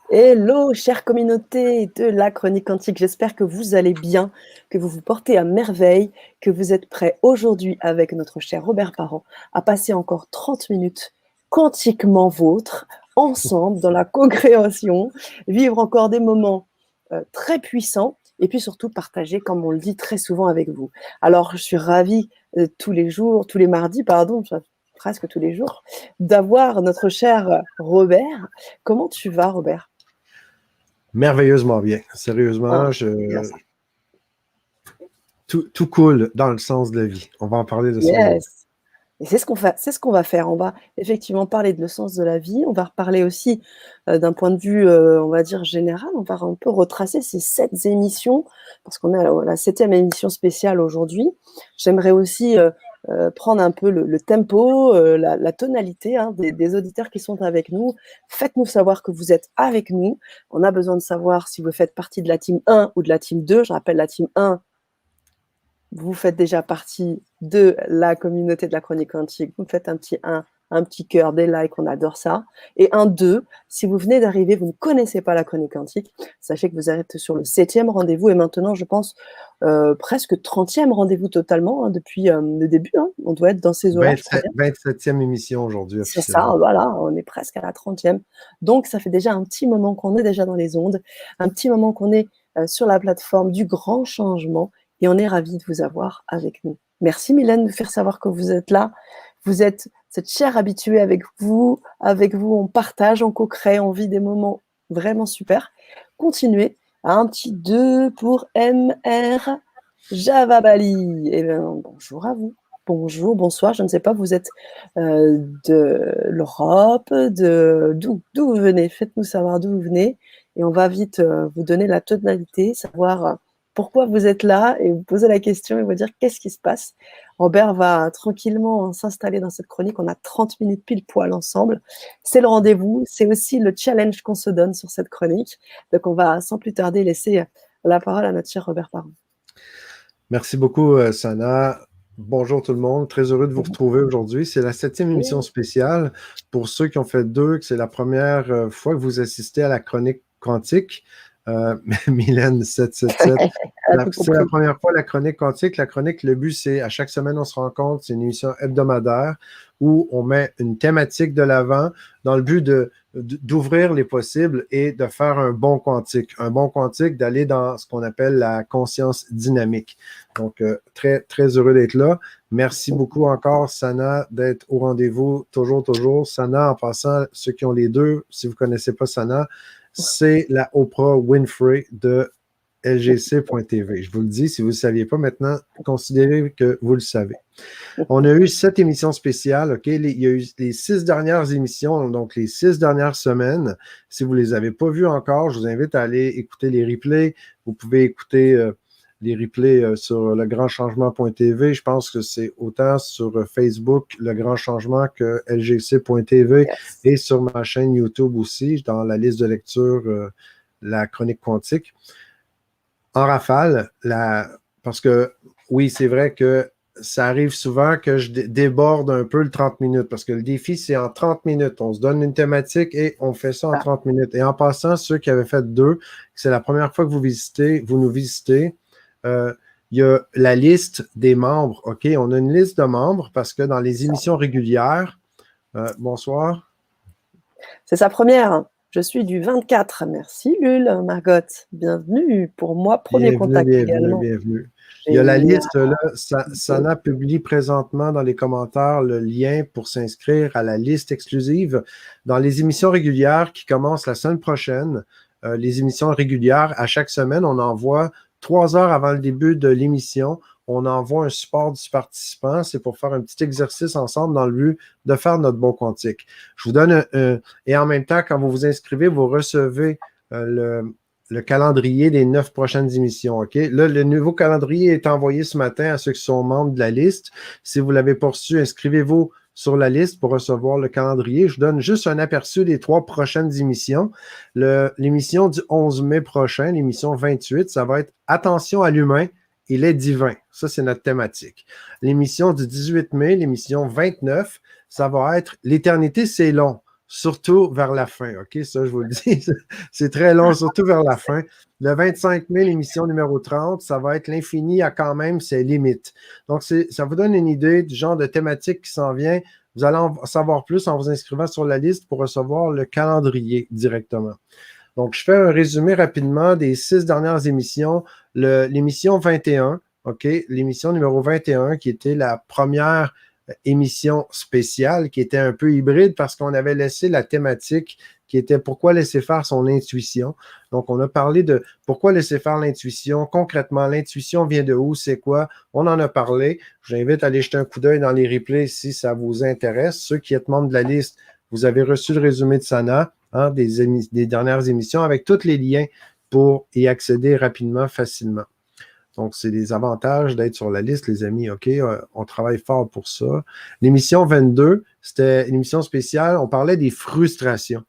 Hello, chère communauté de la Chronique Quantique. J'espère que vous allez bien, que vous vous portez à merveille, que vous êtes prêts aujourd'hui avec notre cher Robert Parent à passer encore 30 minutes quantiquement vôtres, ensemble, dans la co-création, vivre encore des moments très puissants et puis surtout partager, comme on le dit très souvent avec vous. Alors, je suis ravie tous les mardis, pardon, presque tous les jours, d'avoir notre cher Robert. Comment tu vas, Robert? Merveilleusement bien. Ah, Sérieusement, bien ça. tout coule dans le sens de la vie. On va en parler de ça aujourd'hui. Yes. Et c'est ce qu'on va faire. On va effectivement parler de le sens de la vie. On va reparler aussi d'un point de vue, on va dire, général. On va un peu retracer ces 7 émissions, parce qu'on est à la 7e émission spéciale aujourd'hui. J'aimerais aussi prendre un peu le tempo, la tonalité des auditeurs qui sont avec nous. Faites-nous savoir que vous êtes avec nous. On a besoin de savoir si vous faites partie de la team 1 ou de la team 2. Je rappelle, la team 1, vous faites déjà partie de la communauté de la Chronique Quantique. Vous faites un petit cœur, des likes, on adore ça. Et un 2, si vous venez d'arriver, vous ne connaissez pas la Chronique Quantique, sachez que vous êtes sur le 7e rendez-vous et maintenant, je pense, presque 30e rendez-vous totalement depuis le début. On doit être dans ces eaux-là, je crois bien. 27e émission aujourd'hui C'est ça, officiellement. voilà, on est presque à la 30e. Donc, ça fait déjà un petit moment qu'on est déjà dans les ondes, un petit moment qu'on est sur la plateforme du grand changement et on est ravis de vous avoir avec nous. Merci Mylène de faire savoir que vous êtes là. Vous êtes cette chère habituée avec vous. Avec vous, on partage, on co-crée, on vit des moments vraiment super. Continuez. Un petit 2 pour MR Java Bali. Eh bien, bonjour à vous. Bonjour, bonsoir, je ne sais pas, vous êtes de l'Europe, d'où vous venez, faites-nous savoir d'où vous venez et on va vite vous donner la tonalité, savoir pourquoi vous êtes là et vous poser la question et vous dire qu'est-ce qui se passe. Robert va tranquillement s'installer dans cette chronique, on a 30 minutes pile poil ensemble, c'est le rendez-vous, c'est aussi le challenge qu'on se donne sur cette chronique, donc on va sans plus tarder laisser la parole à notre cher Robert Parent. Merci beaucoup, Sana. Bonjour tout le monde. Très heureux de vous retrouver aujourd'hui. C'est la 7e émission spéciale. Pour ceux qui ont fait 2, que c'est la première fois que vous assistez à la chronique quantique. Mylène 777. C'est la première fois la chronique quantique. La chronique, le but, c'est à chaque semaine, on se rencontre. C'est une émission hebdomadaire où on met une thématique de l'avant dans le but d'ouvrir les possibles et de faire un bon quantique. Un bon quantique, d'aller dans ce qu'on appelle la conscience dynamique. Donc, très, très heureux d'être là. Merci beaucoup encore, Sana, d'être au rendez-vous. Toujours, toujours. Sana, en passant, ceux qui ont les 2, si vous ne connaissez pas Sana, c'est la Oprah Winfrey de LGC.tv. Je vous le dis, si vous ne le saviez pas maintenant, considérez que vous le savez. On a eu 7 émissions spéciales, OK? Il y a eu les 6 dernières émissions, donc les 6 dernières semaines. Si vous ne les avez pas vues encore, je vous invite à aller écouter les replays. Vous pouvez écouter les replays sur legrandchangement.tv. Je pense que c'est autant sur Facebook, Le Grand Changement, que LGC.tv et sur ma chaîne YouTube aussi, dans la liste de lecture, la chronique quantique. En rafale, parce que oui, c'est vrai que ça arrive souvent que je déborde un peu le 30 minutes parce que le défi, c'est en 30 minutes. On se donne une thématique et on fait ça en 30 minutes. Et en passant, ceux qui avaient fait 2, c'est la première fois que vous nous visitez, il y a la liste des membres. OK, on a une liste de membres parce que dans les émissions régulières, bonsoir. C'est sa première. Je suis du 24. Merci Lul, Margot. Bienvenue. Pour moi, premier contact également. Bienvenue. Il y a la liste là. Sana publie présentement dans les commentaires le lien pour s'inscrire à la liste exclusive. Dans les émissions régulières qui commencent la semaine prochaine, les émissions régulières, à chaque semaine, on envoie 3 heures avant le début de l'émission, on envoie un support du participant. C'est pour faire un petit exercice ensemble dans le but de faire notre bon quantique. Je vous donne et en même temps, quand vous vous inscrivez, vous recevez le calendrier des 9 prochaines émissions. OK? Là, le nouveau calendrier est envoyé ce matin à ceux qui sont membres de la liste. Si vous l'avez pas reçu, inscrivez-vous sur la liste pour recevoir le calendrier. Je vous donne juste un aperçu des 3 prochaines émissions. L'émission du 11 mai prochain, l'émission 28, ça va être Attention à l'humain, il est divin. Ça, c'est notre thématique. L'émission du 18 mai, l'émission 29, ça va être L'éternité, c'est long. surtout vers la fin, OK? Ça, je vous le dis, c'est très long, surtout vers la fin. Le 25 000, émission numéro 30, ça va être l'infini a quand même ses limites. Donc, ça vous donne une idée du genre de thématique qui s'en vient. Vous allez en savoir plus en vous inscrivant sur la liste pour recevoir le calendrier directement. Donc, je fais un résumé rapidement des 6 dernières émissions. L'émission 21, OK? L'émission numéro 21, qui était la première émission spéciale, qui était un peu hybride parce qu'on avait laissé la thématique qui était pourquoi laisser faire son intuition. Donc, on a parlé de pourquoi laisser faire l'intuition. Concrètement, l'intuition vient de où, c'est quoi? On en a parlé. Je vous invite à aller jeter un coup d'œil dans les replays si ça vous intéresse. Ceux qui êtes membres de la liste, vous avez reçu le résumé de Sana, hein, des dernières émissions avec tous les liens pour y accéder rapidement, facilement. Donc, c'est des avantages d'être sur la liste, les amis. OK, on travaille fort pour ça. L'émission 22, c'était une émission spéciale. On parlait des frustrations.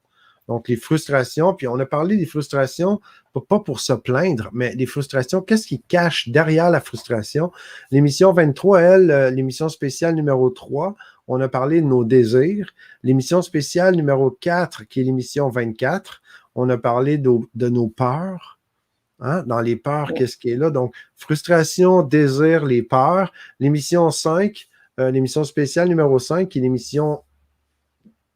Donc, les frustrations, puis on a parlé des frustrations, pas pour se plaindre, mais des frustrations, qu'est-ce qui cache derrière la frustration? L'émission 23, elle, l'émission spéciale numéro 3, on a parlé de nos désirs. L'émission spéciale numéro 4, qui est l'émission 24, on a parlé de nos peurs. Hein? Dans les peurs, qu'est-ce qui est là? Donc, frustration, désir, les peurs. L'émission 5, l'émission spéciale numéro 5, qui est l'émission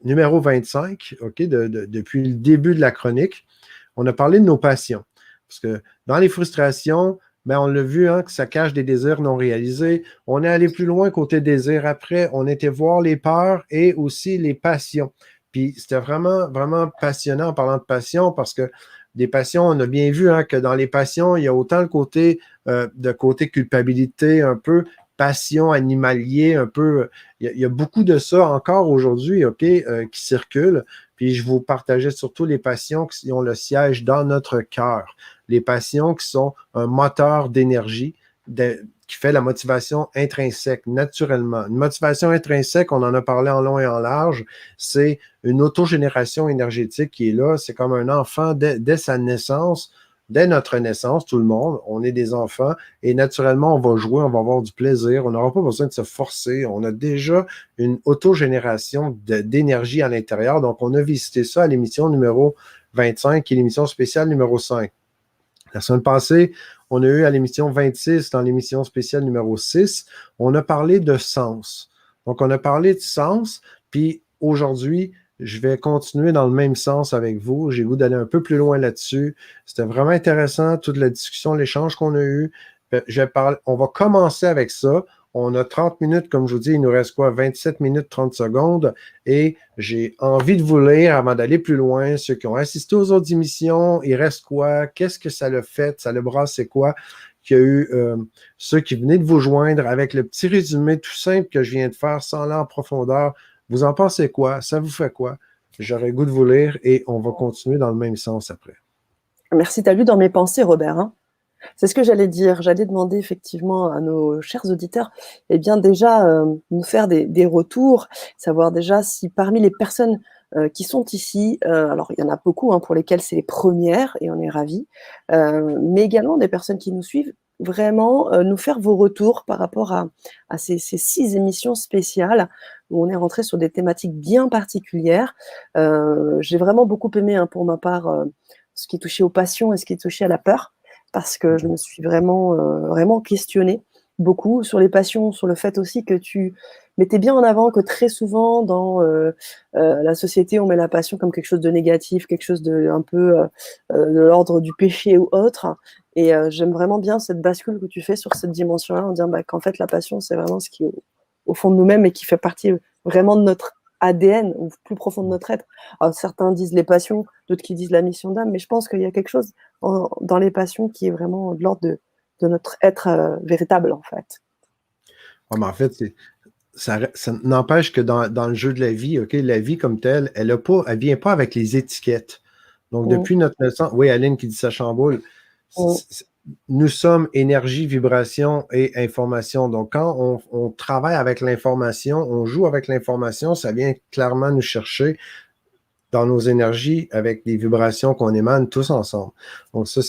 numéro 25, OK, depuis le début de la chronique, on a parlé de nos passions. Parce que dans les frustrations, ben on l'a vu, hein, que ça cache des désirs non réalisés. On est allé plus loin côté désir après. On était voir les peurs et aussi les passions. Puis c'était vraiment, vraiment passionnant en parlant de passion parce que des passions, on a bien vu hein, que dans les passions, il y a autant le côté de côté culpabilité, un peu passion animalier, un peu. Il y a beaucoup de ça encore aujourd'hui, OK, qui circule. Puis je vous partageais surtout les passions qui ont le siège dans notre cœur. Les passions qui sont un moteur d'énergie qui fait la motivation intrinsèque, naturellement. Une motivation intrinsèque, on en a parlé en long et en large, c'est une autogénération énergétique qui est là. C'est comme un enfant dès sa naissance. Dès notre naissance, tout le monde, on est des enfants et naturellement, on va jouer, on va avoir du plaisir, on n'aura pas besoin de se forcer. On a déjà une autogénération d'énergie à l'intérieur. Donc, on a visité ça à l'émission numéro 25 qui est l'émission spéciale numéro 5. La semaine passée, on a eu à l'émission 26, dans l'émission spéciale numéro 6, on a parlé de sens. Donc, on a parlé de sens, puis aujourd'hui, je vais continuer dans le même sens avec vous. J'ai le goût d'aller un peu plus loin là-dessus. C'était vraiment intéressant, toute la discussion, l'échange qu'on a eu. On va commencer avec ça. On a 30 minutes, comme je vous dis, il nous reste quoi? 27 minutes, 30 secondes. Et j'ai envie de vous lire avant d'aller plus loin. Ceux qui ont assisté aux autres émissions, il reste quoi? Qu'est-ce que ça l'a fait? Ça le brassé quoi? Qu'il y a eu ceux qui venaient de vous joindre avec le petit résumé tout simple que je viens de faire sans aller en profondeur. Vous en pensez quoi? Ça vous fait quoi? J'aurais le goût de vous lire et on va continuer dans le même sens après. Merci, tu as lu dans mes pensées, Robert. Hein. C'est ce que j'allais dire. J'allais demander effectivement à nos chers auditeurs, eh bien déjà, nous faire des retours, savoir déjà si parmi les personnes qui sont ici, alors il y en a beaucoup hein, pour lesquelles c'est les premières et on est ravis, mais également des personnes qui nous suivent, vraiment nous faire vos retours par rapport à ces 6 émissions spéciales où on est rentré sur des thématiques bien particulières. J'ai vraiment beaucoup aimé hein, pour ma part ce qui touchait aux passions et ce qui touchait à la peur, parce que je me suis vraiment questionnée beaucoup sur les passions, sur le fait aussi que tu mettais bien en avant que très souvent dans la société, on met la passion comme quelque chose de négatif, quelque chose de un peu de l'ordre du péché ou autre. Et j'aime vraiment bien cette bascule que tu fais sur cette dimension-là, en disant qu'en fait la passion, c'est vraiment ce qui est au fond de nous-mêmes et qui fait partie vraiment de notre ADN, ou plus profond de notre être. Alors, certains disent les passions, d'autres qui disent la mission d'âme, mais je pense qu'il y a quelque chose dans les passions qui est vraiment de l'ordre de notre être véritable, en fait. Ouais, mais en fait, ça n'empêche que dans le jeu de la vie, OK, la vie comme telle, elle ne vient pas avec les étiquettes. Donc, depuis notre naissance, oui, Aline qui dit ça chamboule, nous sommes énergie, vibration et information. Donc, quand on travaille avec l'information, on joue avec l'information, ça vient clairement nous chercher dans nos énergies avec des vibrations qu'on émane tous ensemble. Donc ça,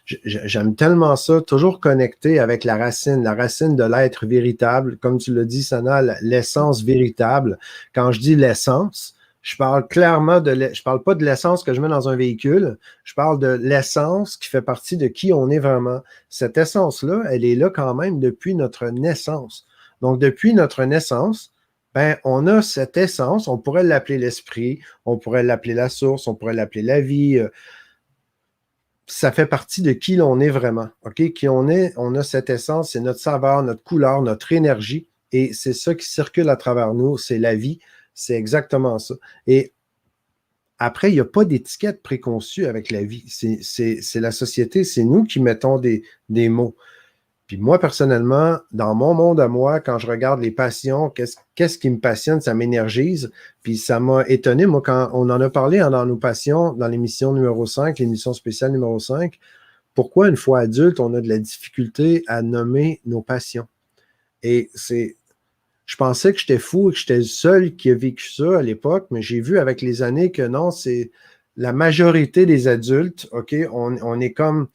j'aime tellement ça, toujours connecté avec la racine de l'être véritable. Comme tu l'as dit, Sana, l'essence véritable. Quand je dis l'essence, Je parle clairement je parle pas de l'essence que je mets dans un véhicule. Je parle de l'essence qui fait partie de qui on est vraiment. Cette essence-là, elle est là quand même depuis notre naissance. Donc, depuis notre naissance, ben, on a cette essence. On pourrait l'appeler l'esprit, on pourrait l'appeler la source, on pourrait l'appeler la vie. Ça fait partie de qui l'on est vraiment. OK? Qui on a cette essence, c'est notre saveur, notre couleur, notre énergie. Et c'est ça qui circule à travers nous, c'est la vie. C'est exactement ça. Et après, il n'y a pas d'étiquette préconçue avec la vie. C'est la société, c'est nous qui mettons des mots. Puis moi, personnellement, dans mon monde à moi, quand je regarde les passions, qu'est-ce qui me passionne, ça m'énergise. Puis ça m'a étonné, moi, quand on en a parlé dans nos passions, dans l'émission numéro 5, l'émission spéciale numéro 5, pourquoi une fois adulte, on a de la difficulté à nommer nos passions. Et je pensais que j'étais fou et que j'étais le seul qui a vécu ça à l'époque, mais j'ai vu avec les années que non, c'est la majorité des adultes, OK, on est comme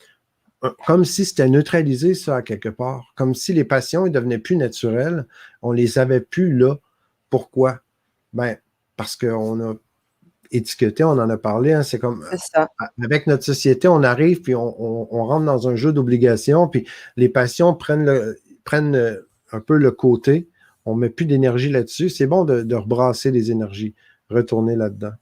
si c'était neutralisé ça à quelque part, comme si les passions ne devenaient plus naturelles, on les avait plus là. Pourquoi? Ben, parce qu'on a étiqueté, on en a parlé, hein, c'est comme C'est ça. avec notre société, on arrive puis on rentre dans un jeu d'obligation, puis les passions prennent un peu le côté, on ne met plus d'énergie là-dessus. C'est bon de rebrasser les énergies, retourner là-dedans.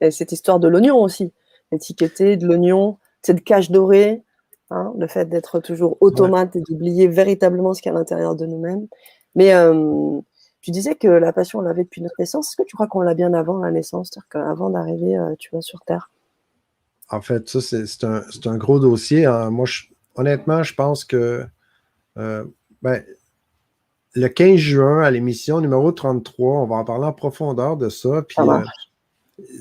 Et cette histoire de l'oignon aussi, l'étiqueté de l'oignon, cette cage dorée, hein, le fait d'être toujours automate et d'oublier véritablement ce qu'il y a à l'intérieur de nous-mêmes. Mais tu disais que la passion, on l'avait depuis notre naissance. Est-ce que tu crois qu'on l'a bien avant la naissance, c'est-à-dire qu'avant d'arriver, tu vois, sur Terre? En fait, ça, c'est un gros dossier. Hein. Moi, honnêtement, je pense que ben, le 15 juin, à l'émission numéro 33, on va en parler en profondeur de ça. Puis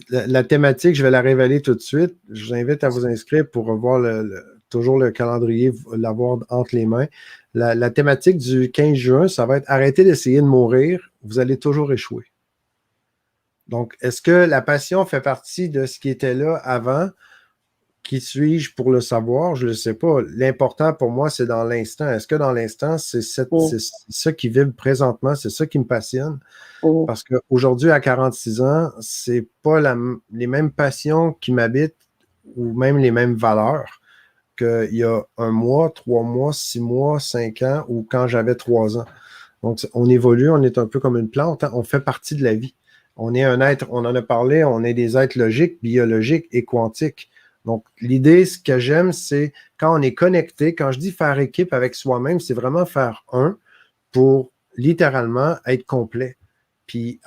la thématique, je vais la révéler tout de suite. Je vous invite à vous inscrire pour revoir toujours le calendrier, l'avoir entre les mains. La thématique du 15 juin, ça va être arrêtez d'essayer de mourir, vous allez toujours échouer. Donc, est-ce que la passion fait partie de ce qui était là avant? Qui suis-je pour le savoir? Je ne le sais pas. L'important pour moi, c'est dans l'instant. Est-ce que dans l'instant, c'est ça qui vibre présentement? C'est ça qui me passionne? Parce qu'aujourd'hui, à 46 ans, c'est pas les mêmes passions qui m'habitent ou même les mêmes valeurs qu'il y a 1 mois, 3 mois, 6 mois, 5 ans ou quand j'avais 3 ans. Donc, on évolue, on est un peu comme une plante, hein, on fait partie de la vie. On est un être, on en a parlé, on est des êtres logiques, biologiques et quantiques. Donc, l'idée, ce que j'aime, c'est quand on est connecté, quand je dis faire équipe avec soi-même, c'est vraiment faire un pour littéralement être complet. Puis,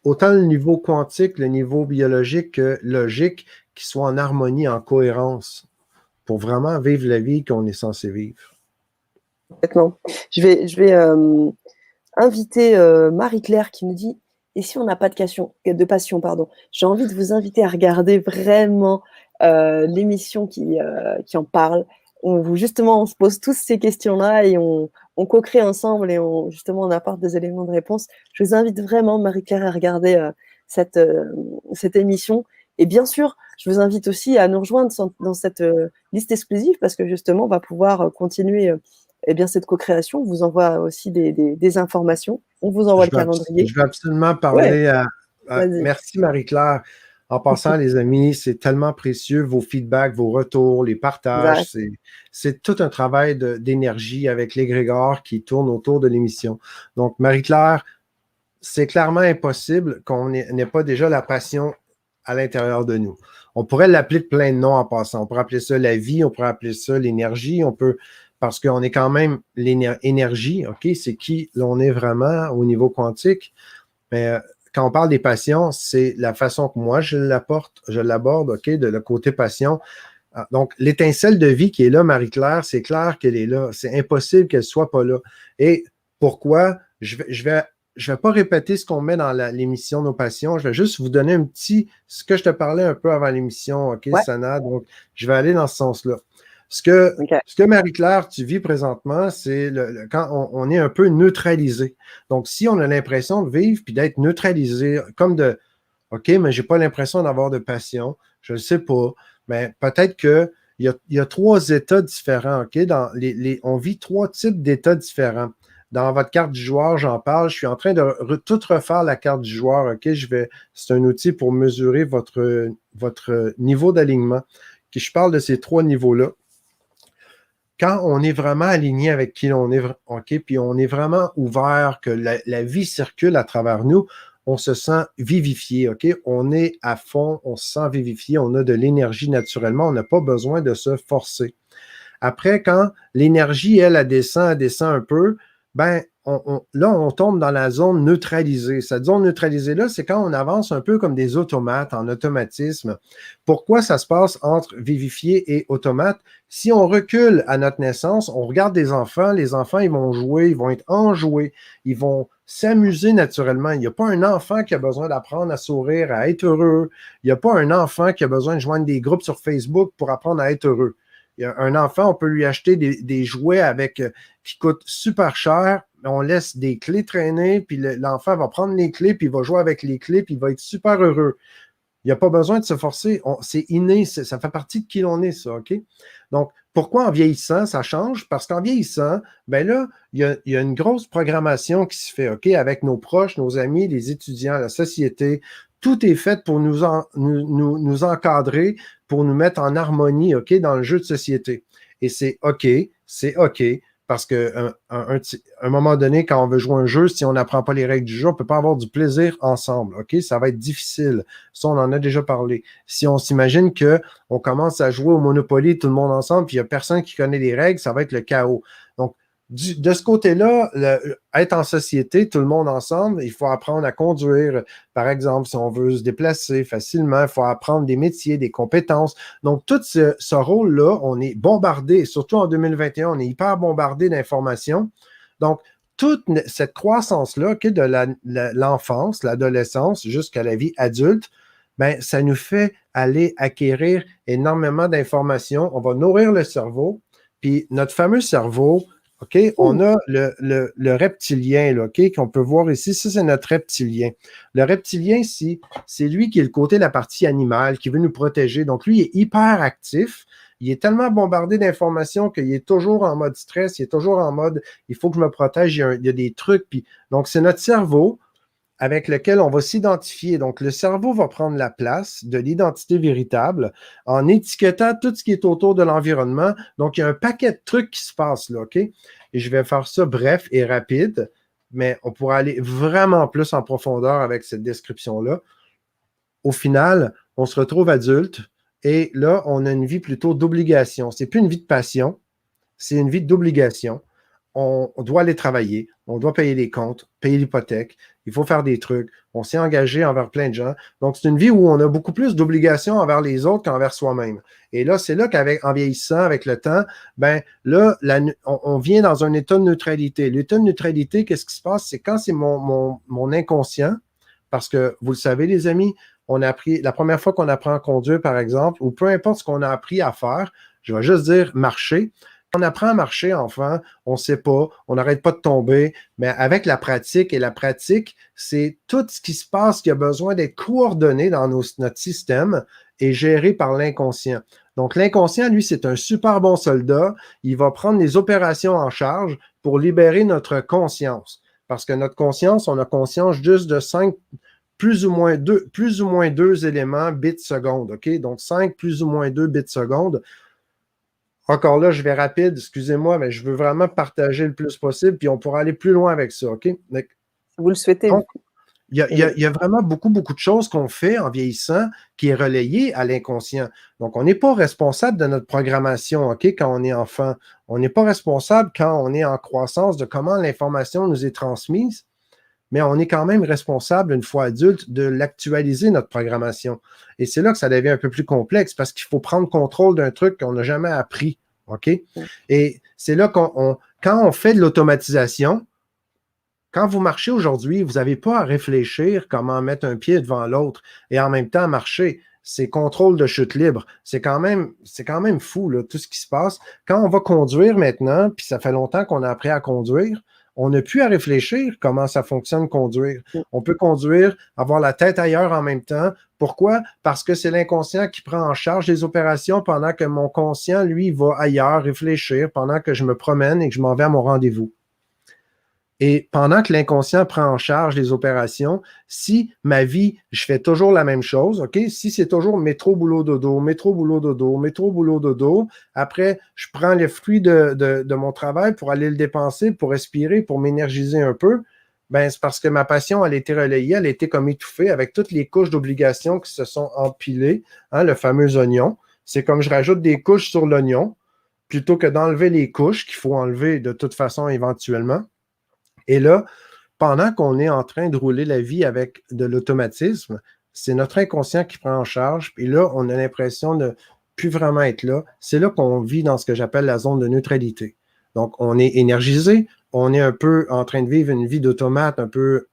autant le niveau quantique, le niveau biologique que logique, qui soit en harmonie, en cohérence, pour vraiment vivre la vie qu'on est censé vivre. Complètement. Je vais inviter Marie-Claire qui nous dit « Et si on n'a pas de passion, pardon, j'ai envie de vous inviter à regarder vraiment l'émission qui en parle. Justement, on se pose tous ces questions-là et on co-crée ensemble et justement, on apporte des éléments de réponse. Je vous invite vraiment, Marie-Claire, à regarder cette émission. Et bien sûr, je vous invite aussi à nous rejoindre dans cette liste exclusive parce que justement, on va pouvoir continuer cette co-création. On vous envoie aussi des informations. On vous envoie le calendrier. Je vais absolument parler Merci Marie-Claire. En passant, les amis, c'est tellement précieux, vos feedbacks, vos retours, les partages. C'est tout un travail d'énergie avec l'égrégore qui tourne autour de l'émission. Donc, Marie-Claire, c'est clairement impossible qu'on n'ait pas déjà la passion à l'intérieur de nous. On pourrait l'appeler de plein de noms en passant. On pourrait appeler ça la vie, on pourrait appeler ça l'énergie, parce qu'on est quand même l'énergie, OK? C'est qui l'on est vraiment au niveau quantique. Mais quand on parle des passions, c'est la façon que moi je l'aborde, OK, de le côté passion. Donc, l'étincelle de vie qui est là, Marie-Claire, c'est clair qu'elle est là. C'est impossible qu'elle ne soit pas là. Et pourquoi? Je vais pas répéter ce qu'on met dans l'émission Nos Passions. Je vais juste vous donner ce que je te parlais un peu avant l'émission, OK, Sana? Donc, je vais aller dans ce sens-là. Ce que Marie-Claire, tu vis présentement, c'est quand on est un peu neutralisé. Donc, si on a l'impression de vivre puis d'être neutralisé, comme OK, mais j'ai pas l'impression d'avoir de passion, je ne sais pas, mais peut-être qu'il y a 3 états différents, OK? On vit 3 types d'états différents. dans votre carte du joueur, j'en parle. Je suis en train de tout refaire la carte du joueur. OK? C'est un outil pour mesurer votre niveau d'alignement. Je parle de ces 3 niveaux-là. Quand on est vraiment aligné avec qui on est, OK, puis on est vraiment ouvert, que la vie circule à travers nous, on se sent vivifié, OK? On est à fond, on se sent vivifié, on a de l'énergie naturellement, on n'a pas besoin de se forcer. Après, quand l'énergie, elle descend un peu, ben, là, on tombe dans la zone neutralisée. Cette zone neutralisée-là, c'est quand on avance un peu comme des automates, en automatisme. Pourquoi ça se passe entre vivifié et automate? Si on recule à notre naissance, on regarde des enfants, les enfants, ils vont jouer, ils vont être enjoués, ils vont s'amuser naturellement. Il n'y a pas un enfant qui a besoin d'apprendre à sourire, à être heureux. Il n'y a pas un enfant qui a besoin de joindre des groupes sur Facebook pour apprendre à être heureux. Il y a un enfant, on peut lui acheter des jouets qui coûtent super cher. On laisse des clés traîner, puis l'enfant va prendre les clés, puis il va jouer avec les clés, puis il va être super heureux. Il n'y a pas besoin de se forcer. C'est inné, ça fait partie de qui l'on est, ça, OK? Donc, pourquoi en vieillissant, ça change? Parce qu'en vieillissant, ben là, il y a une grosse programmation qui se fait, OK, avec nos proches, nos amis, les étudiants, la société. Tout est fait pour nous encadrer, pour nous mettre en harmonie, OK, dans le jeu de société. Et c'est OK, parce qu'à un moment donné, quand on veut jouer un jeu, si on n'apprend pas les règles du jeu, on ne peut pas avoir du plaisir ensemble, OK? Ça va être difficile. Ça, on en a déjà parlé. Si on s'imagine qu'on commence à jouer au Monopoly tout le monde ensemble, puis il n'y a personne qui connaît les règles, ça va être le chaos. Donc, de ce côté-là, être en société, tout le monde ensemble, il faut apprendre à conduire. Par exemple, si on veut se déplacer facilement, il faut apprendre des métiers, des compétences. Donc, tout ce rôle-là, on est bombardé, surtout en 2021, on est hyper bombardé d'informations. Donc, toute cette croissance-là, de l'enfance, l'adolescence, jusqu'à la vie adulte, ben, ça nous fait aller acquérir énormément d'informations. On va nourrir le cerveau, puis notre fameux cerveau, OK, on a le reptilien, là, OK, qu'on peut voir ici. Ça, c'est notre reptilien. Le reptilien, c'est lui qui est le côté de la partie animale, qui veut nous protéger. Donc, lui, il est hyper actif. Il est tellement bombardé d'informations qu'il est toujours en mode stress, il est toujours en mode « il faut que je me protège, il y a des trucs. » Puis, donc, c'est notre cerveau avec lequel on va s'identifier. Donc, le cerveau va prendre la place de l'identité véritable en étiquetant tout ce qui est autour de l'environnement. Donc, il y a un paquet de trucs qui se passent là, OK? Et je vais faire ça bref et rapide, mais on pourra aller vraiment plus en profondeur avec cette description-là. Au final, on se retrouve adulte et là, on a une vie plutôt d'obligation. C'est plus une vie de passion, c'est une vie d'obligation. On doit aller travailler, on doit payer les comptes, payer l'hypothèque, il faut faire des trucs, on s'est engagé envers plein de gens. Donc, c'est une vie où on a beaucoup plus d'obligations envers les autres qu'envers soi-même. Et là, c'est là qu'en vieillissant, avec le temps, ben là, on vient dans un état de neutralité. L'état de neutralité, qu'est-ce qui se passe? C'est quand c'est mon inconscient, parce que vous le savez, les amis, on a appris, la première fois qu'on apprend à conduire, par exemple, ou peu importe ce qu'on a appris à faire, je vais juste dire marcher. On apprend à marcher, enfant, on ne sait pas, on n'arrête pas de tomber, mais avec la pratique, et la pratique, c'est tout ce qui se passe qui a besoin d'être coordonné dans notre système et géré par l'inconscient. Donc, l'inconscient, lui, c'est un super bon soldat. Il va prendre les opérations en charge pour libérer notre conscience. Parce que notre conscience, on a conscience juste de 5, plus ou moins 2 éléments bits secondes, OK? Donc, 5 plus ou moins 2 bits secondes. Encore là, je vais rapide, excusez-moi, mais je veux vraiment partager le plus possible, puis on pourra aller plus loin avec ça, OK? Donc, vous le souhaitez. Donc, il y a vraiment beaucoup de choses qu'on fait en vieillissant qui est relayé à l'inconscient. Donc, on n'est pas responsable de notre programmation, OK, quand on est enfant. On n'est pas responsable quand on est en croissance de comment l'information nous est transmise, mais on est quand même responsable, une fois adulte, de l'actualiser, notre programmation. Et c'est là que ça devient un peu plus complexe parce qu'il faut prendre contrôle d'un truc qu'on n'a jamais appris. OK? Et c'est là quand on fait de l'automatisation, quand vous marchez aujourd'hui, vous n'avez pas à réfléchir comment mettre un pied devant l'autre et en même temps marcher. C'est contrôle de chute libre. C'est quand même fou, là, tout ce qui se passe. Quand on va conduire maintenant, puis ça fait longtemps qu'on a appris à conduire, on n'a plus à réfléchir comment ça fonctionne conduire. On peut conduire, avoir la tête ailleurs en même temps. Pourquoi? Parce que c'est l'inconscient qui prend en charge les opérations pendant que mon conscient, lui, va ailleurs réfléchir pendant que je me promène et que je m'en vais à mon rendez-vous. Et pendant que l'inconscient prend en charge les opérations, si ma vie, je fais toujours la même chose, OK? Si c'est toujours métro, boulot, dodo, métro, boulot, dodo, métro, boulot, dodo, après, je prends les fruits de mon travail pour aller le dépenser, pour respirer, pour m'énergiser un peu, ben, c'est parce que ma passion, elle a été relayée, elle a été comme étouffée avec toutes les couches d'obligations qui se sont empilées, hein, le fameux oignon. C'est comme je rajoute des couches sur l'oignon plutôt que d'enlever les couches qu'il faut enlever de toute façon éventuellement. Et là, pendant qu'on est en train de rouler la vie avec de l'automatisme, c'est notre inconscient qui prend en charge. Et là, on a l'impression de plus vraiment être là. C'est là qu'on vit dans ce que j'appelle la zone de neutralité. Donc, on est énergisé, on est un peu en train de vivre une vie d'automate, un peu.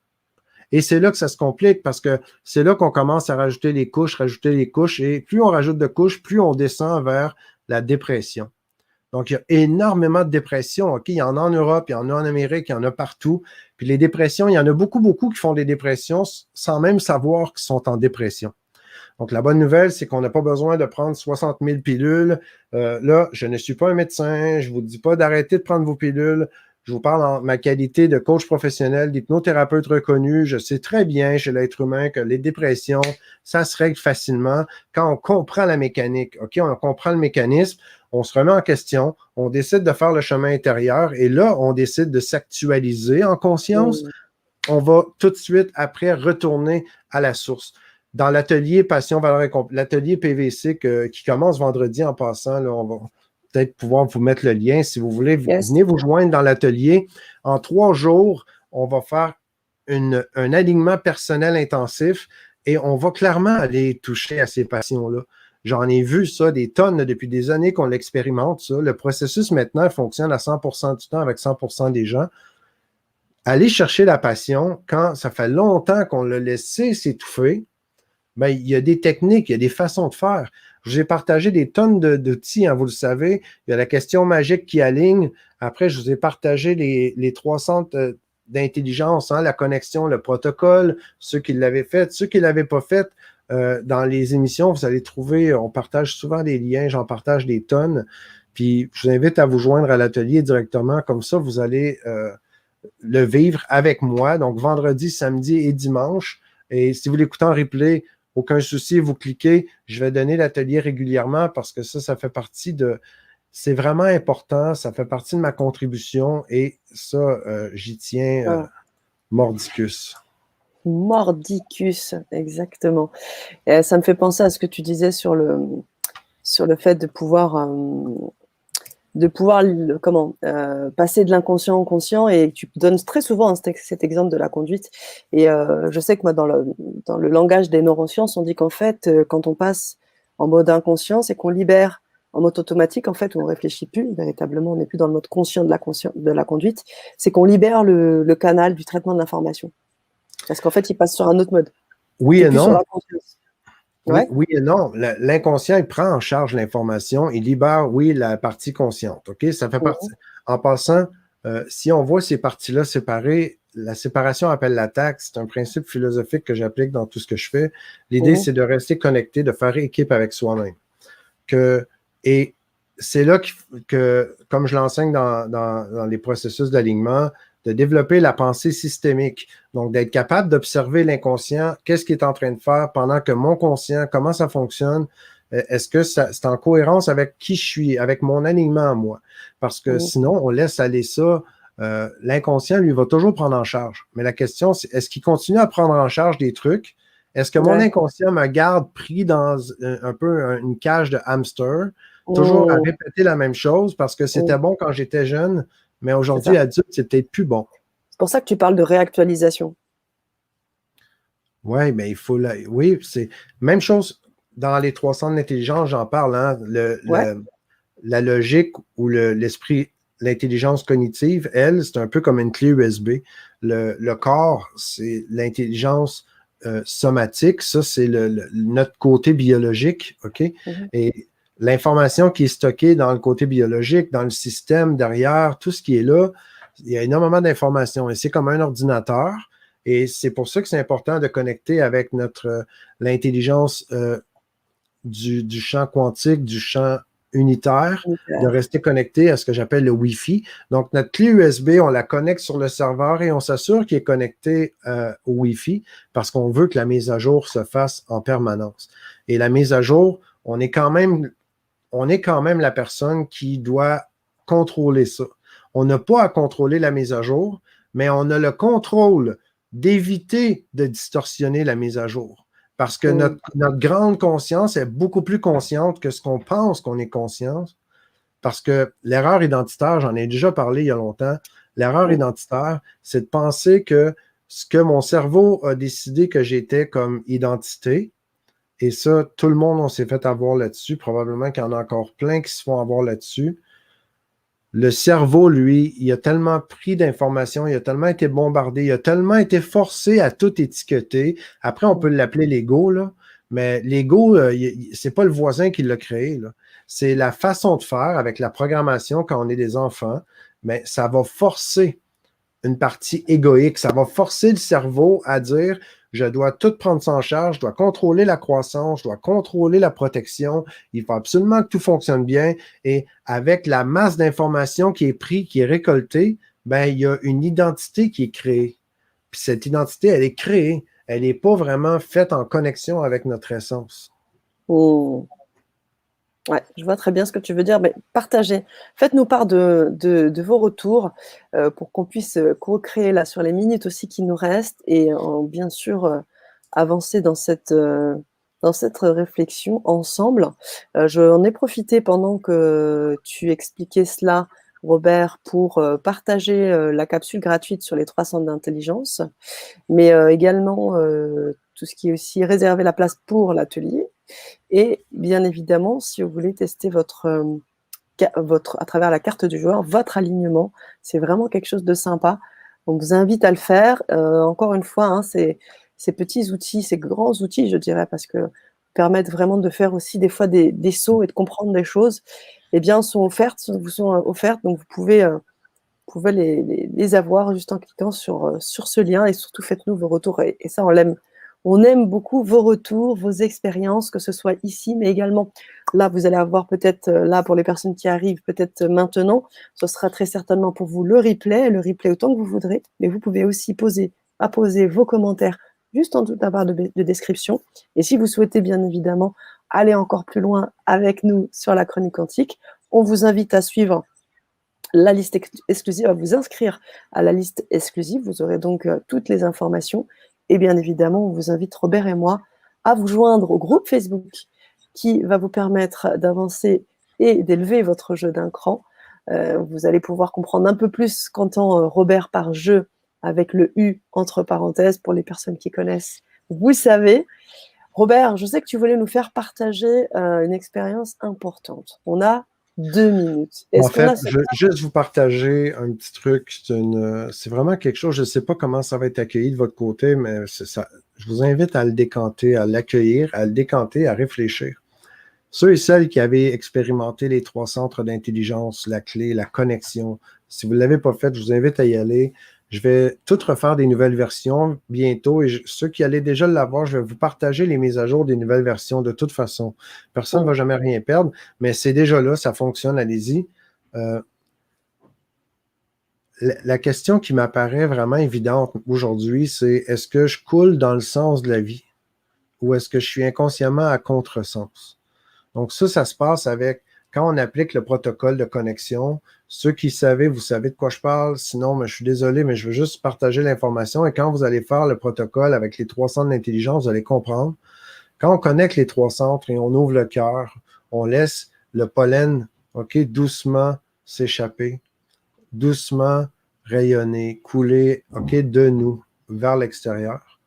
Et c'est là que ça se complique parce que c'est là qu'on commence à rajouter les couches, et plus on rajoute de couches, plus on descend vers la dépression. Donc, il y a énormément de dépressions. OK? Il y en a en Europe, il y en a en Amérique, il y en a partout. Puis les dépressions, il y en a beaucoup, beaucoup qui font des dépressions sans même savoir qu'ils sont en dépression. Donc, la bonne nouvelle, c'est qu'on n'a pas besoin de prendre 60 000 pilules. Là, je ne suis pas un médecin. Je ne vous dis pas d'arrêter de prendre vos pilules. Je vous parle en ma qualité de coach professionnel, d'hypnothérapeute reconnu. Je sais très bien chez l'être humain que les dépressions, ça se règle facilement quand on comprend la mécanique. OK? On comprend le mécanisme, on se remet en question, on décide de faire le chemin intérieur et là, on décide de s'actualiser en conscience. On va tout de suite après retourner à la source. Dans l'atelier Passion, Valeur et l'atelier PVC qui commence vendredi en passant, là, on va peut-être pouvoir vous mettre le lien si vous voulez. Yes. Venez vous joindre dans l'atelier. En 3 jours, on va faire un alignement personnel intensif et on va clairement aller toucher à ces passions-là. J'en ai vu ça des tonnes depuis des années qu'on l'expérimente, ça. Le processus maintenant fonctionne à 100% du temps avec 100% des gens. Aller chercher la passion, quand ça fait longtemps qu'on l'a laissé s'étouffer, ben, il y a des techniques, il y a des façons de faire. Je vous ai partagé des tonnes d'outils, hein, vous le savez. Il y a la question magique qui aligne. Après, je vous ai partagé les 3 centres d'intelligence, hein, la connexion, le protocole, ceux qui l'avaient fait, ceux qui ne l'avaient pas fait. Dans les émissions, vous allez trouver, on partage souvent des liens, j'en partage des tonnes. Puis, je vous invite à vous joindre à l'atelier directement. Comme ça, vous allez le vivre avec moi. Donc, vendredi, samedi et dimanche. Et si vous l'écoutez en replay, aucun souci, vous cliquez. Je vais donner l'atelier régulièrement parce que ça fait partie de... C'est vraiment important. Ça fait partie de ma contribution et ça, j'y tiens mordicus. Mordicus, exactement. Et ça me fait penser à ce que tu disais sur le fait de pouvoir passer de l'inconscient au conscient, et tu donnes très souvent cet exemple de la conduite. Et je sais que moi, dans le langage des neurosciences, on dit qu'en fait, quand on passe en mode inconscient, c'est qu'on libère en mode automatique, en fait, où on réfléchit plus, véritablement, on n'est plus dans le mode conscient de la conduite, c'est qu'on libère le canal du traitement de l'information. Parce qu'en fait, il passe sur un autre mode. Oui et non. Ouais. Oui et non. L'inconscient, il prend en charge l'information, il libère, oui, la partie consciente. OK? Ça fait partie. En passant, si on voit ces parties-là séparées, la séparation appelle l'attaque. C'est un principe philosophique que j'applique dans tout ce que je fais. L'idée, c'est de rester connecté, de faire équipe avec soi-même. Et c'est là que, comme je l'enseigne dans les processus d'alignement, de développer la pensée systémique. Donc, d'être capable d'observer l'inconscient, qu'est-ce qu'il est en train de faire pendant que mon conscient, comment ça fonctionne, est-ce que c'est en cohérence avec qui je suis, avec mon alignement à moi? Parce que sinon, on laisse aller ça. L'inconscient, lui, va toujours prendre en charge. Mais la question, c'est est-ce qu'il continue à prendre en charge des trucs? Est-ce que mon inconscient me garde pris dans un peu une cage de hamster, toujours à répéter la même chose parce que c'était bon quand j'étais jeune, mais aujourd'hui, adulte, c'est peut-être plus bon. C'est pour ça que tu parles de réactualisation. Oui, mais il faut... Oui, c'est même chose dans les 3 centres d'intelligence, j'en parle, hein, la logique ou l'esprit, l'intelligence cognitive, elle, c'est un peu comme une clé USB. Le corps, c'est l'intelligence somatique, ça, c'est notre côté biologique, OK? Et l'information qui est stockée dans le côté biologique, dans le système derrière, tout ce qui est là, il y a énormément d'informations et c'est comme un ordinateur. Et c'est pour ça que c'est important de connecter avec l'intelligence du champ quantique, du champ unitaire, de rester connecté à ce que j'appelle le Wi-Fi. Donc, notre clé USB, on la connecte sur le serveur et on s'assure qu'il est connecté au Wi-Fi parce qu'on veut que la mise à jour se fasse en permanence. Et la mise à jour, on est quand même la personne qui doit contrôler ça. On n'a pas à contrôler la mise à jour, mais on a le contrôle d'éviter de distorsionner la mise à jour. Parce que notre grande conscience est beaucoup plus consciente que ce qu'on pense qu'on est conscient. Parce que l'erreur identitaire, j'en ai déjà parlé il y a longtemps, l'erreur identitaire, c'est de penser que ce que mon cerveau a décidé que j'étais comme identité, et ça, tout le monde, on s'est fait avoir là-dessus, probablement qu'il y en a encore plein qui se font avoir là-dessus. Le cerveau, lui, il a tellement pris d'informations, il a tellement été bombardé, il a tellement été forcé à tout étiqueter. Après, on peut l'appeler l'ego, là, mais l'ego, c'est pas le voisin qui l'a créé, là. C'est la façon de faire avec la programmation quand on est des enfants, mais ça va forcer une partie égoïque, ça va forcer le cerveau à dire je dois tout prendre ça en charge, je dois contrôler la croissance, je dois contrôler la protection, il faut absolument que tout fonctionne bien. Et avec la masse d'informations qui est prise, qui est récoltée, ben, il y a une identité qui est créée. Puis cette identité, elle est créée. Elle n'est pas vraiment faite en connexion avec notre essence. Oh. Ouais, je vois très bien ce que tu veux dire. Mais partagez, faites-nous part de vos retours pour qu'on puisse co-créer là sur les minutes aussi qui nous restent et bien sûr avancer dans cette réflexion ensemble. J'en ai profité pendant que tu expliquais cela, Robert, pour partager la capsule gratuite sur les 3 centres d'intelligence, mais également tout ce qui est aussi réserver la place pour l'atelier. Et bien évidemment, si vous voulez tester à travers la carte du joueur, votre alignement, c'est vraiment quelque chose de sympa. On vous invite à le faire. Encore une fois, hein, ces petits outils, ces grands outils, je dirais, parce que permettent vraiment de faire aussi des fois des sauts et de comprendre des choses, eh bien, vous sont offertes, donc vous pouvez les avoir juste en cliquant sur ce lien et surtout faites-nous vos retours. Et ça, on l'aime. On aime beaucoup vos retours, vos expériences, que ce soit ici, mais également là, vous allez avoir peut-être, là, pour les personnes qui arrivent, peut-être maintenant, ce sera très certainement pour vous le replay autant que vous voudrez, mais vous pouvez aussi apposer vos commentaires juste en dessous de la barre de description. Et si vous souhaitez, bien évidemment, aller encore plus loin avec nous sur la chronique quantique, on vous invite à suivre la liste exclusive, à vous inscrire à la liste exclusive. Vous aurez donc toutes les informations. Et bien évidemment, on vous invite, Robert et moi, à vous joindre au groupe Facebook qui va vous permettre d'avancer et d'élever votre jeu d'un cran. Vous allez pouvoir comprendre un peu plus qu'entend Robert par jeu avec le U entre parenthèses pour les personnes qui connaissent. Vous savez. Robert, je sais que tu voulais nous faire partager une expérience importante. On a 2 minutes. En fait, je veux juste vous partager un petit truc. C'est vraiment quelque chose, je ne sais pas comment ça va être accueilli de votre côté, mais ça, je vous invite à le décanter, à l'accueillir, à le décanter, à réfléchir. Ceux et celles qui avaient expérimenté les 3 centres d'intelligence, la clé, la connexion, si vous ne l'avez pas fait, je vous invite à y aller. Je vais tout refaire des nouvelles versions bientôt et ceux qui allaient déjà l'avoir, je vais vous partager les mises à jour des nouvelles versions de toute façon. Personne ne va jamais rien perdre, mais c'est déjà là, ça fonctionne, allez-y. La question qui m'apparaît vraiment évidente aujourd'hui, c'est est-ce que je coule dans le sens de la vie ou est-ce que je suis inconsciemment à contresens? Donc ça se passe avec quand on applique le protocole de connexion. Ceux qui savaient, vous savez de quoi je parle. Sinon, je suis désolé, mais je veux juste partager l'information. Et quand vous allez faire le protocole avec les 3 centres d'intelligence, vous allez comprendre. Quand on connecte les 3 centres et on ouvre le cœur, on laisse le pollen, doucement s'échapper, doucement rayonner, couler, de nous vers l'extérieur.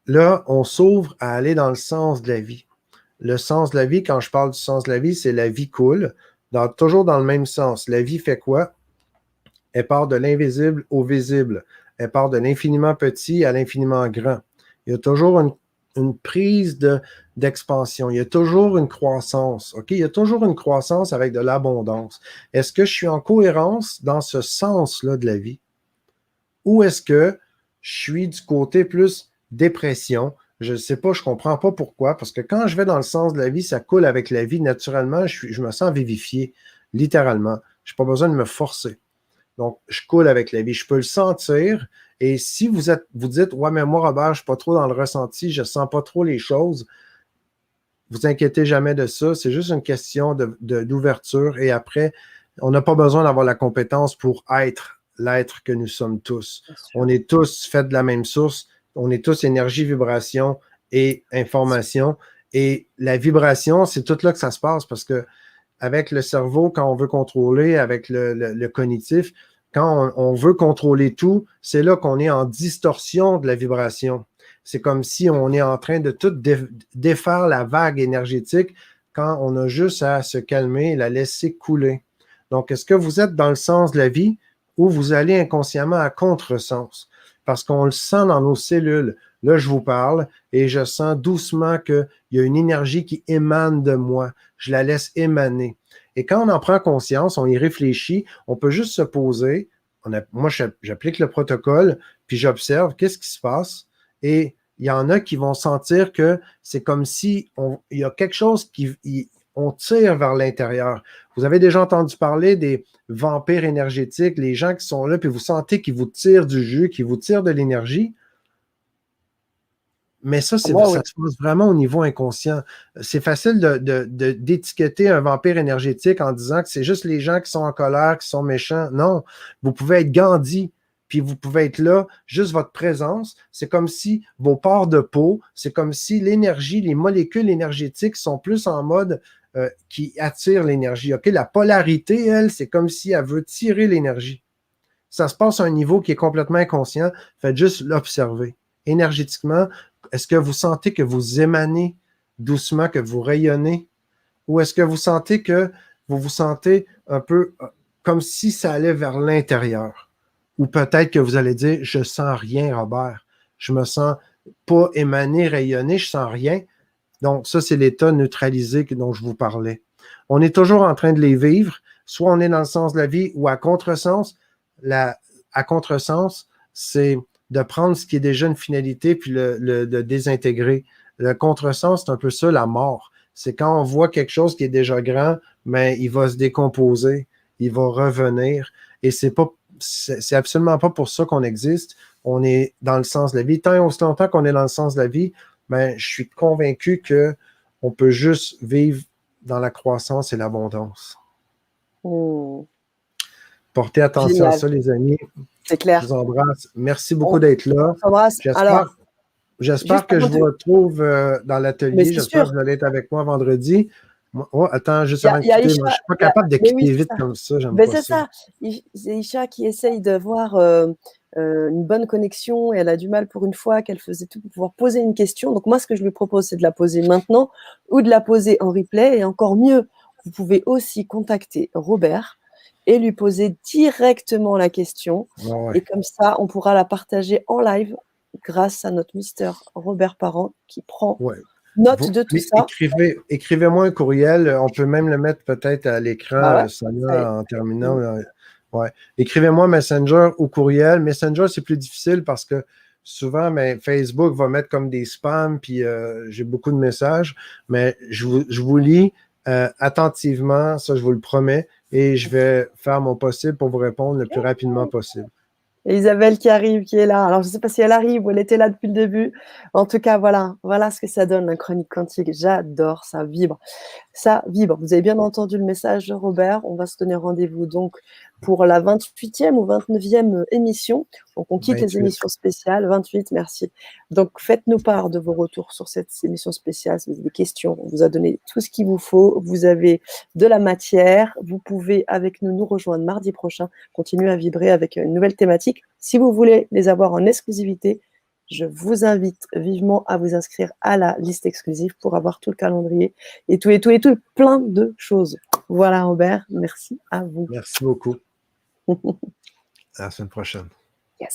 Là, on s'ouvre à aller dans le sens de la vie. Le sens de la vie, quand je parle du sens de la vie, c'est la vie coule, toujours dans le même sens. La vie fait quoi? Elle part de l'invisible au visible. Elle part de l'infiniment petit à l'infiniment grand. Il y a toujours une prise d'expansion. Il y a toujours une croissance. Il y a toujours une croissance avec de l'abondance. Est-ce que je suis en cohérence dans ce sens-là de la vie? Ou est-ce que je suis du côté plus dépression? Je ne sais pas, je ne comprends pas pourquoi, parce que quand je vais dans le sens de la vie, ça coule avec la vie. Naturellement, je me sens vivifié, littéralement. Je n'ai pas besoin de me forcer. Donc, je coule avec la vie. Je peux le sentir. Et si vous dites, ouais, mais moi, Robert, je ne suis pas trop dans le ressenti, je ne sens pas trop les choses, vous inquiétez jamais de ça. C'est juste une question d'ouverture. Et après, on n'a pas besoin d'avoir la compétence pour être l'être que nous sommes tous. On est tous faits de la même source. On est tous énergie, vibration et information. Et la vibration, c'est tout là que ça se passe parce que avec le cerveau, quand on veut contrôler, avec le cognitif, quand on veut contrôler tout, c'est là qu'on est en distorsion de la vibration. C'est comme si on est en train de tout défaire la vague énergétique quand on a juste à se calmer et la laisser couler. Donc, est-ce que vous êtes dans le sens de la vie ou vous allez inconsciemment à contresens? Parce qu'on le sent dans nos cellules. Là, je vous parle et je sens doucement qu'il y a une énergie qui émane de moi. Je la laisse émaner. Et quand on en prend conscience, on y réfléchit, on peut juste se poser. Moi, j'applique le protocole, puis j'observe qu'est-ce qui se passe. Et il y en a qui vont sentir que c'est comme si il y a quelque chose on tire vers l'intérieur. Vous avez déjà entendu parler des vampires énergétiques, les gens qui sont là, puis vous sentez qu'ils vous tirent du jus, qu'ils vous tirent de l'énergie. Mais ça, ça se passe vraiment au niveau inconscient. C'est facile d'étiqueter un vampire énergétique en disant que c'est juste les gens qui sont en colère, qui sont méchants. Non, vous pouvez être Gandhi, puis vous pouvez être là, juste votre présence. C'est comme si vos pores de peau, c'est comme si l'énergie, les molécules énergétiques sont plus en mode qui attire l'énergie. OK, la polarité, elle, c'est comme si elle veut tirer l'énergie. Ça se passe à un niveau qui est complètement inconscient. Faites juste l'observer. Énergétiquement, est-ce que vous sentez que vous émanez doucement, que vous rayonnez? Ou est-ce que vous sentez que vous vous sentez un peu comme si ça allait vers l'intérieur? Ou peut-être que vous allez dire, je sens rien, Robert. Je me sens pas émaner, rayonner, je sens rien. Donc, ça, c'est l'état neutralisé dont je vous parlais. On est toujours en train de les vivre. Soit on est dans le sens de la vie ou à contresens. À contresens, c'est de prendre ce qui est déjà une finalité puis de désintégrer. Le contresens, c'est un peu ça, la mort. C'est quand on voit quelque chose qui est déjà grand, mais il va se décomposer, il va revenir. Et c'est absolument pas pour ça qu'on existe. On est dans le sens de la vie. Tant et aussi longtemps qu'on est dans le sens de la vie, ben, je suis convaincu qu'on peut juste vivre dans la croissance et l'abondance. Portez attention à ça, les amis. C'est clair. Je vous embrasse. Merci beaucoup d'être là. J'espère que je vous retrouve dans l'atelier. J'espère que vous allez être avec moi vendredi. Oh, attends, juste avant de quitter, moi, je ne suis pas capable de quitter vite comme ça. C'est ça. C'est Isha qui essaye d'avoir une bonne connexion et elle a du mal pour une fois qu'elle faisait tout pour pouvoir poser une question. Donc moi, ce que je lui propose, c'est de la poser maintenant ou de la poser en replay. Et encore mieux, vous pouvez aussi contacter Robert et lui poser directement la question. Ouais. Et comme ça, on pourra la partager en live grâce à notre Mister Robert Parent qui prend note de tout ça. Écrivez-moi un courriel. On peut même le mettre peut-être à l'écran, Sonia, en terminant. Ouais. Écrivez-moi Messenger ou courriel. Messenger, c'est plus difficile parce que souvent, Facebook va mettre comme des spams, puis j'ai beaucoup de messages. Mais je vous lis attentivement, ça, je vous le promets, et je vais faire mon possible pour vous répondre le plus rapidement possible. Et Isabelle qui arrive, qui est là. Alors, je ne sais pas si elle arrive ou elle était là depuis le début. En tout cas, voilà ce que ça donne, la chronique quantique. J'adore, ça vibre. Ça vibre. Vous avez bien entendu le message de Robert. On va se donner rendez-vous donc pour la 28e ou 29e émission. Donc, on quitte 28. Les émissions spéciales. 28, merci. Donc, faites-nous part de vos retours sur cette émission spéciale. Si vous avez des questions, on vous a donné tout ce qu'il vous faut. Vous avez de la matière. Vous pouvez, avec nous rejoindre mardi prochain, continuer à vibrer avec une nouvelle thématique. Si vous voulez les avoir en exclusivité, je vous invite vivement à vous inscrire à la liste exclusive pour avoir tout le calendrier et tout, plein de choses. Voilà, Robert, merci à vous. Merci beaucoup. À la semaine prochaine.